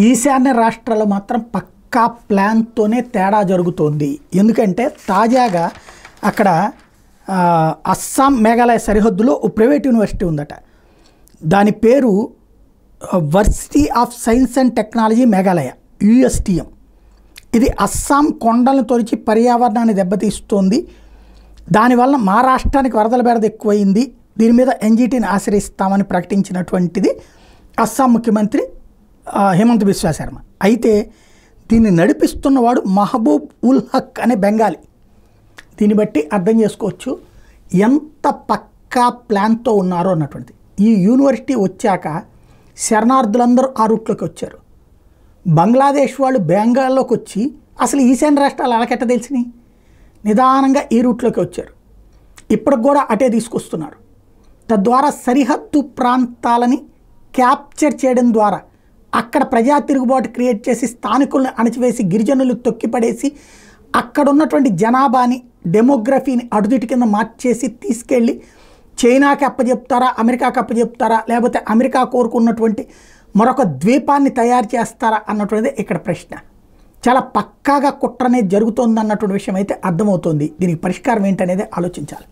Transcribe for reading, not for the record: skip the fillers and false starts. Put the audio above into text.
ఈశాన్య రాష్ట్రాల్లో మాత్రం పక్కా ప్లాన్తోనే తేడా జరుగుతోంది. ఎందుకంటే తాజాగా అక్కడ అస్సాం మేఘాలయ సరిహద్దులో ఓ ప్రైవేట్ యూనివర్సిటీ ఉందట. దాని పేరు varsity of science and technology Meghalaya, USTM. ఇది అస్సాం కొండలను తొలిచి పర్యావరణాన్ని దెబ్బతీస్తోంది. దానివల్ల మా రాష్ట్రానికి వరదల బెడద ఎక్కువైంది, దీని మీద NGTని ఆశ్రయిస్తామని ప్రకటించినటువంటిది అస్సాం ముఖ్యమంత్రి హిమంత బిశ్వా శర్మ. అయితే దీన్ని నడిపిస్తున్నవాడు మహబూబ్ ఉల్ హక్ అనే బెంగాలీ. దీన్ని బట్టి అర్థం చేసుకోవచ్చు ఎంత పక్కా ప్లాన్తో ఉన్నారో అన్నటువంటిది. ఈ యూనివర్సిటీ వచ్చాక శరణార్థులందరూ ఆ రూట్లోకి వచ్చారు. బంగ్లాదేశ్ వాళ్ళు బెంగాల్లోకి వచ్చి అసలు ఈశాన్య రాష్ట్రాలు అలకెట్ట తెలిసినాయి, నిదానంగా ఈ రూట్లోకి వచ్చారు. ఇప్పటికి కూడా అటే తీసుకొస్తున్నారు. తద్వారా సరిహద్దు ప్రాంతాలని క్యాప్చర్ చేయడం ద్వారా అక్కడ ప్రజా తిరుగుబాటు క్రియేట్ చేసి స్థానికులను అణచివేసి గిరిజనులు తొక్కిపడేసి అక్కడ ఉన్నటువంటి జనాభాని డెమోగ్రఫీని అడుదిటి కింద మార్చేసి తీసుకెళ్ళి చైనాకి అప్పచెప్తారా, అమెరికాకి అప్పచెప్తారా, లేకపోతే అమెరికా కోరుకున్నటువంటి మరొక ద్వీపాన్ని తయారు చేస్తారా అన్నటువంటిది ఇక్కడ ప్రశ్న. చాలా పక్కాగా కుట్ర అనేది జరుగుతోంది అన్నటువంటి విషయం అయితే అర్థమవుతోంది. దీనికి పరిష్కారం ఏంటనేది ఆలోచించాలి.